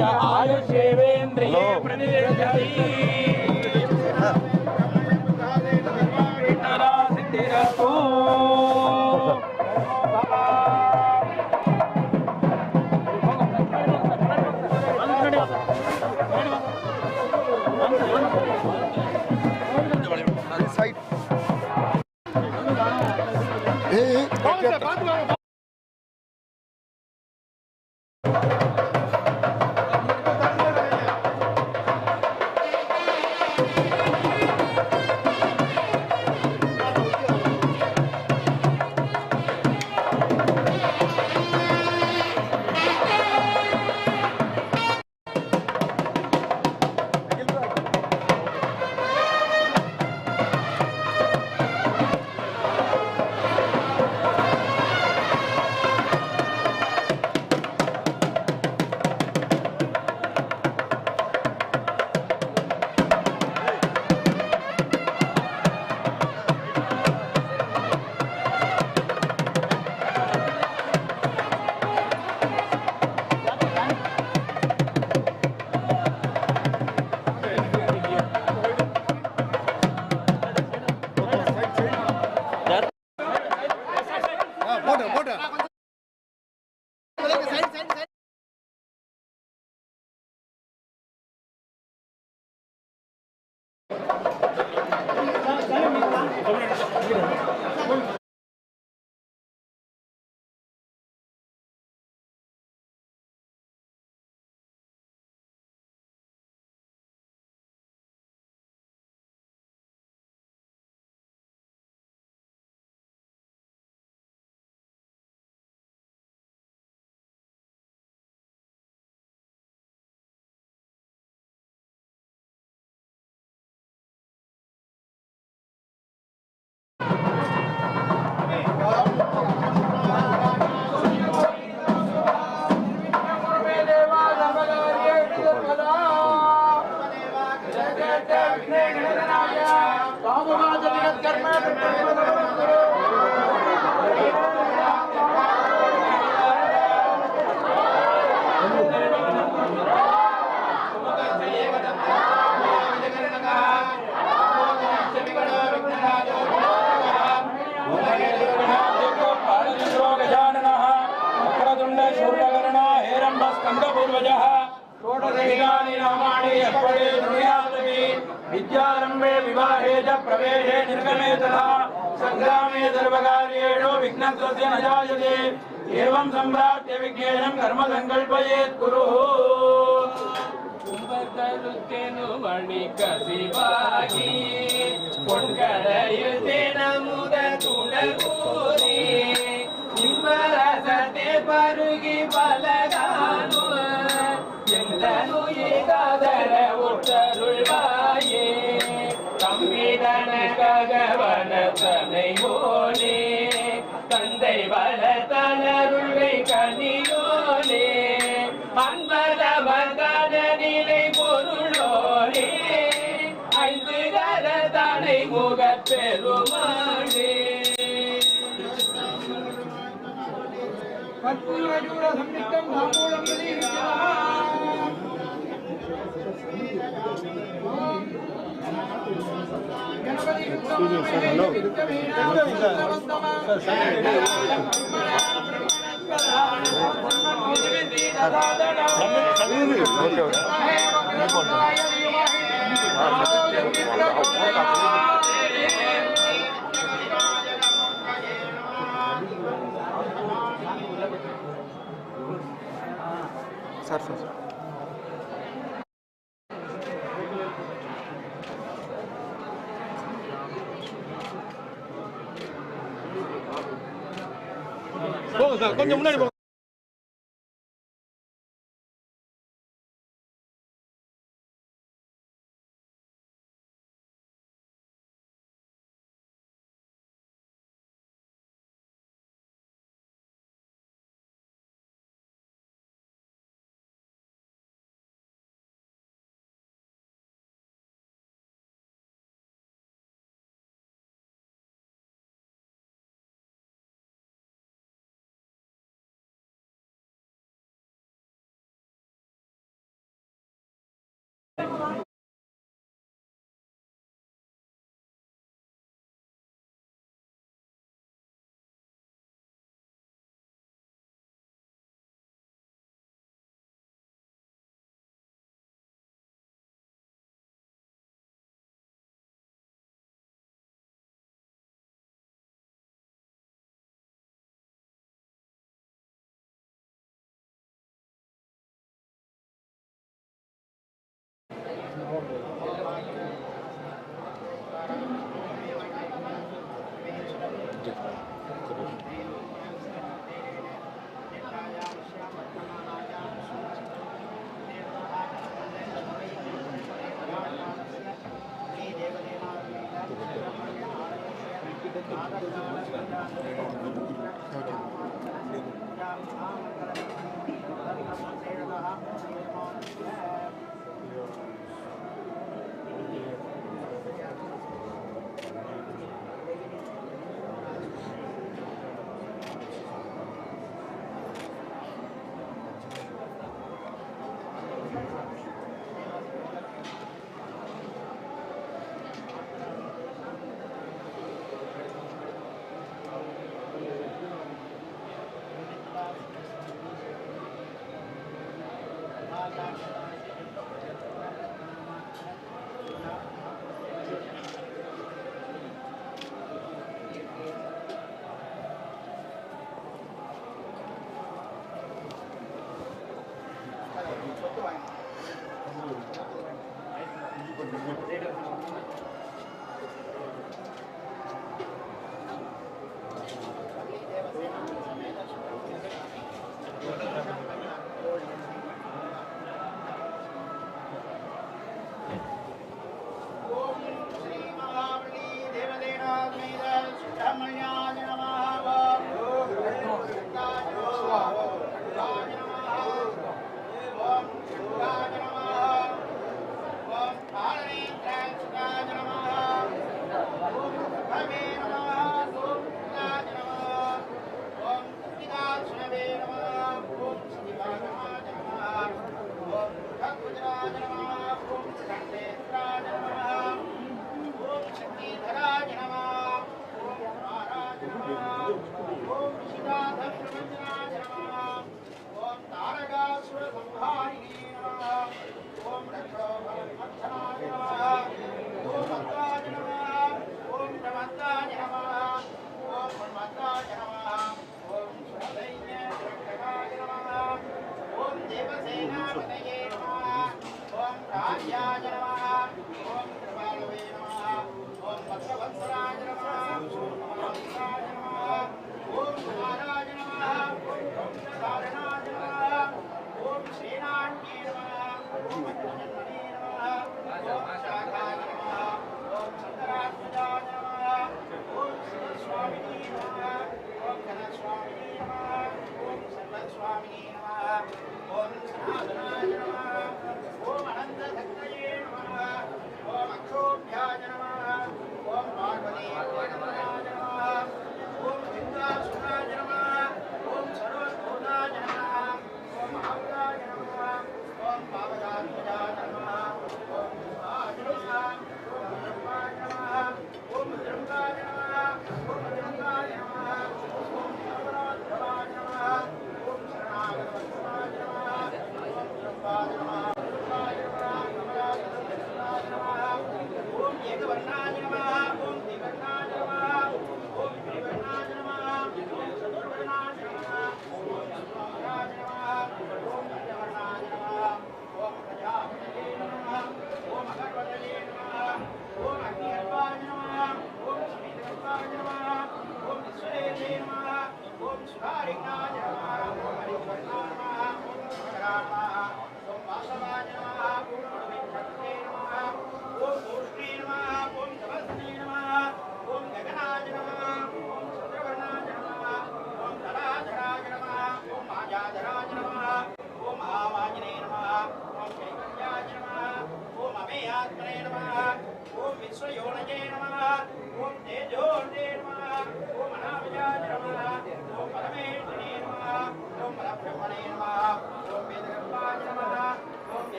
आयुष्येवेन्द्रिये प्रतिष्ठति सिद्धिरस्तु विद्यारंभे विवाहे च प्रवेशे निर्गमे तथा संग्रामे सर्वकार्येषु विघ्नस्य न जायते एवं सम्प्राप्य विज्ञानं कर्म संकल्पयेत् कुरुः कुंभकलुत्तेनु मणिकसिवागी பொன்கடையுதேனமுத துணகூரி நிம்மரசத்தே பருகி பலகானு எல்லனு ஏகாதர உத்தருள்வாயே தம்பிதன ககவன தனை மோனே தந்தை வல தனருள்வை கனியோனே அன்பத வந்தன நிலை பொருளோனே ஐந்து கர தனை முகப் பெருமானே கற்பூரஜூட சம்யுக்தம் தாம்பூலம் सर सर கொஞ்சம் முன்னாடி Om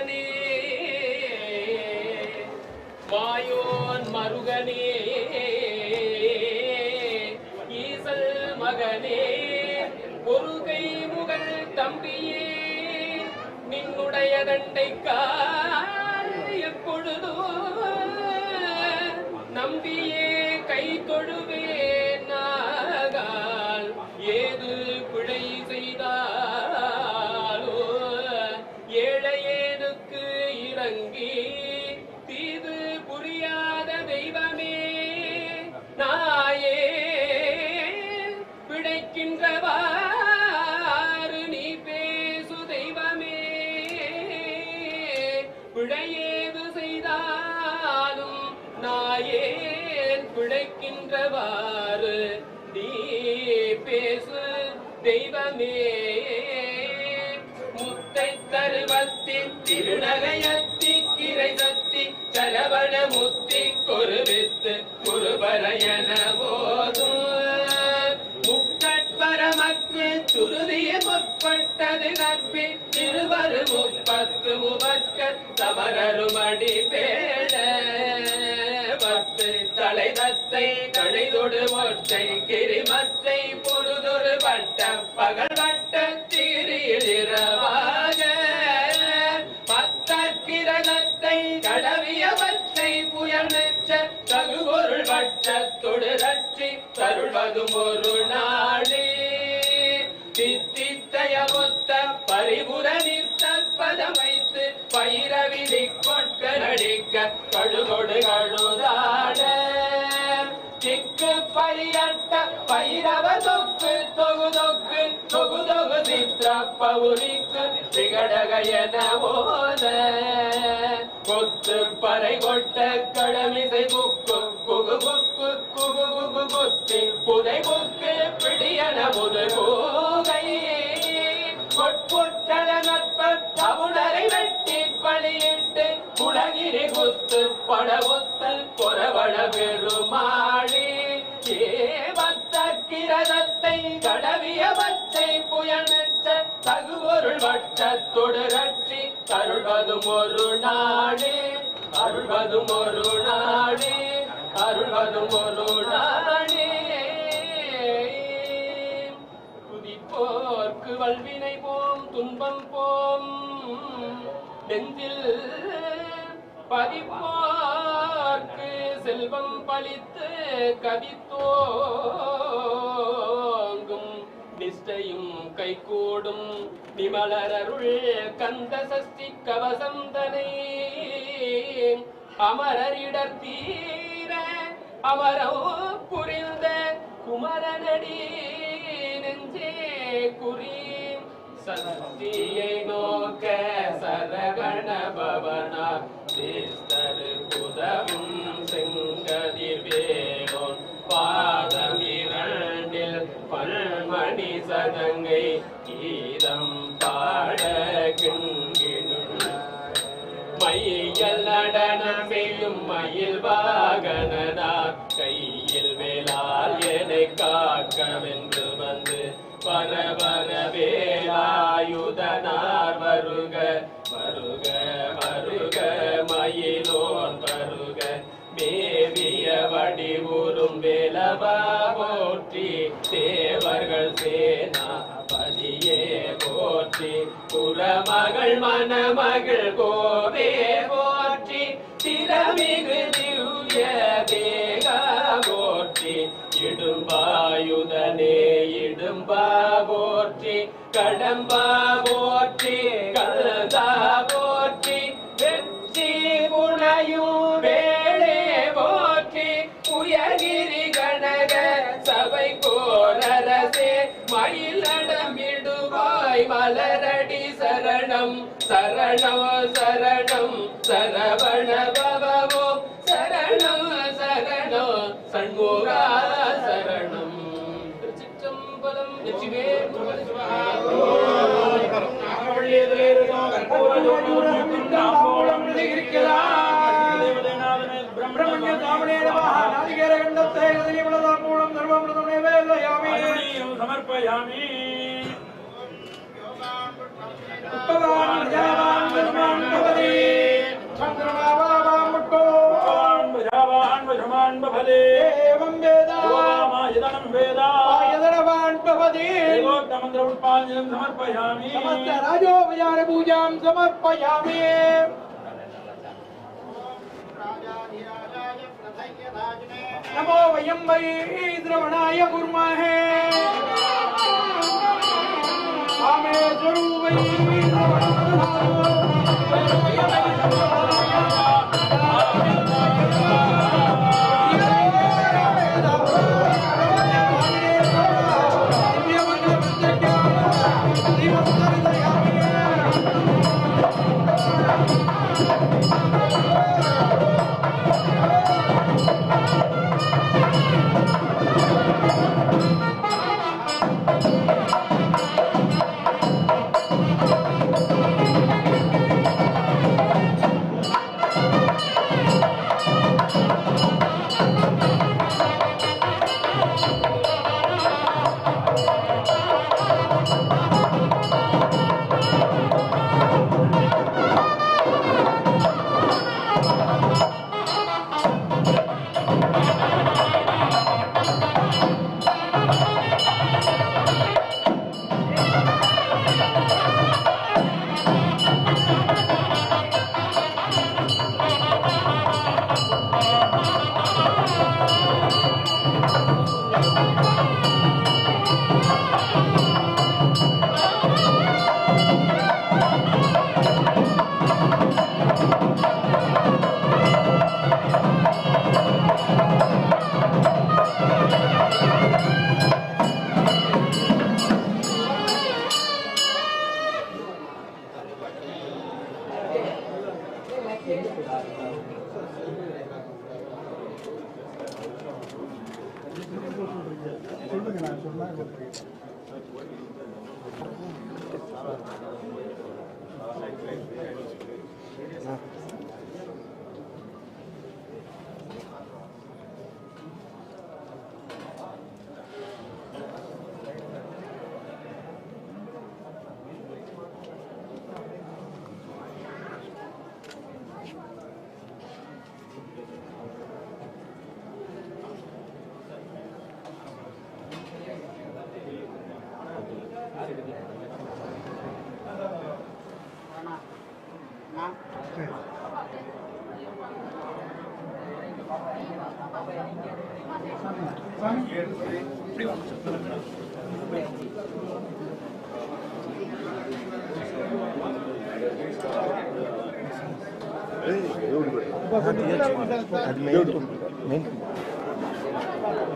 மகனே மாயோன் மருகனே ஈசல் மகனே ஒரு கை முகல் தம்பியே நின்னுடைய தண்டைக்கால் எப்பொழுதோ நம்பியே கை தொழுவேன் நாகால் ஏது பிழை செய்தாலோ ஏழையேனுக்கு இறங்கி தீது புரியாத தெய்வமே நாயே பிழைக்கின்றவாறு நீ பேசு தெய்வமே பிழையேது செய்தாலும் நாயேன் பிழைக்கின்றவாறு நீ பேசு தெய்வமே முத்தை தருவத்தி திருநகையத்தி கிரை சத்தி சரவண முத்தி கொருவித்து குருபரையன போதும் முக்கட்பரமக்கு துருதிய முற்பட்டது கற்பி திருவரு முப்பத்து முவக்க சமரருமடி பேட பத்து தலை தத்தை கழைதொடு ஒற்றை கிரிமத்தை பொருதொரு வட்ட பகல் வட்ட தீரிலிரவாக பத்தக்கிரதத்தை கடவியவற்றை புயல் மெச்ச தகுபொருள் வட்டத்தொடு ரட்சி தருள்வதும் ஒரு நாளே தித்தித்தய மொத்த பரிபுர நிற்த பதம் வைத்து பைரவிதி கொட்க நடிக்க கழுகொடு கழுதாட திக்கு பரியட்ட பைரவ தொக்கு தொகு தொக்கு தொகு தொகு சித்திர பௌரிக்கு திகடகையன போத கொத்து பறை கொட்ட கடமிசை புக்கு குகு புக்கு குகு குகு குத்தி புதை புக்கு பிடியன முது போகையே கொட்புற்றல நட்ப தவுணரை வெட்டி பணியிட்டு குடகிரி குத்து படவுத்து கொரவள பெருமாளி ஏவத்த கிரதத்தை கடவிய பச்சை புயல் மெச்ச தகுபொருள் வட்டத்தொடு ரட்சி அருள்வதும் ஒரு நாளே அருள்வதும் ஒரு நாளே அருள்வதும் ஒரு நாளே துதிப்போர்க்கு வல்வினை போம் துன்பம் போம் நெஞ்சில் பதிப்போர்க்கு செல்வம் பழித்து கவித்தோங்கும் நிஷ்டையும் கைகூடும் நிமலரருள் கந்த சஷ்டி கவசம் தனை அமரரிடர் தீர அமரோ புரிந்த குமரனடி நெஞ்சே குறி சஷ்டியை நோக்க சரகண பவனா தேஸ்தரு புதவும் செங்கதிர் வேலோன் பாதமிரண்டில் பல்மணி சதங்கை கீதம் பாட கிண்கினுள்ள மையல் நடனம் செய்யும் மயில் வாகனனார் கையில் வேளால் என்னை காக்கவென்று வந்து பரவர வேலாயுதனார் வருக வருக வருக மயிலோன் வருக மேவிய வடிவுறும் வேலவா போற்றி தேவர்கள் சேனா பதியே போற்றி புறமகள் மணமகள் கோவே போற்றி திறமிகு திவ்ய தேகா போற்றி இடும்பாயுதனே இடும்பா போற்றி கடம்பா போற்றி கல்தா போற்றி வெற்றி புனையும் வேளே போற்றி உயர்கிரி கனக சபை கோரரசே மயிலடமிடுவாய் மலரடி சரணம் சரணம் சரணம் சரவண பவமோ சரணம் சரணம் சண்முகா சரணம் திருச்சிற்றம்பலம் வெற்றிவே समर्पयामि महले एवं वेदा योगामायतनं वेदा आयतनवान् भवति एकोक्तमन्त्र पुष्पाञ्जलिं समर्पयामि समस्त राजोपचार पूजां समर्पयामि नमो वयं वै द्रवणाय कुर्महे आमे स्वरूपै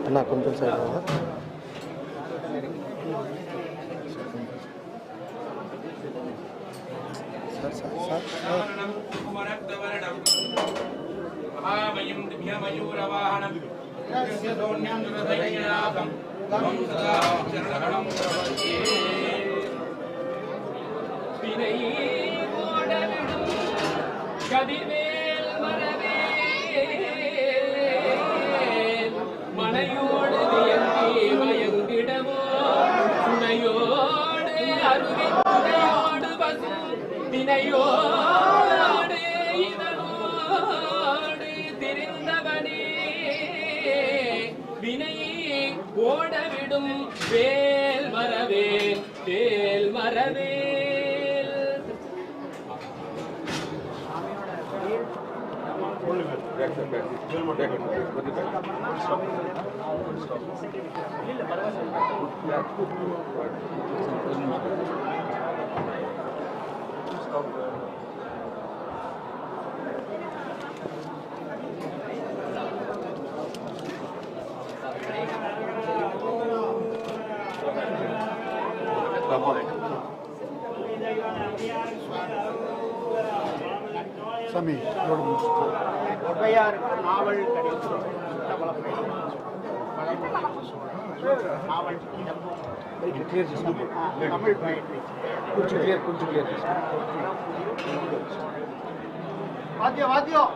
అన్న కొంచెం సైడ్ महामयं दिव्यमयूरवाहनं यस्यतोऽन्यं तं सदा चरणं प्रपद्ये வினையே ஓடவிடும் கதிர்வேல் மரவேல் மனையோடு வியந்தி மயங்கிடமோ துணையோடு அருகே துணையோடு பசும் வினையோடு இதனோடு திரிந்தவனே வினையே ஓடவிடும் வேல் மரவேல் வேல் மரவேல் சாமி ஒற்றையார் நாவல் கடிதம் நாவல் தமிழ் பயிற்சி கொஞ்சம் கிளியர் வாத்தியம்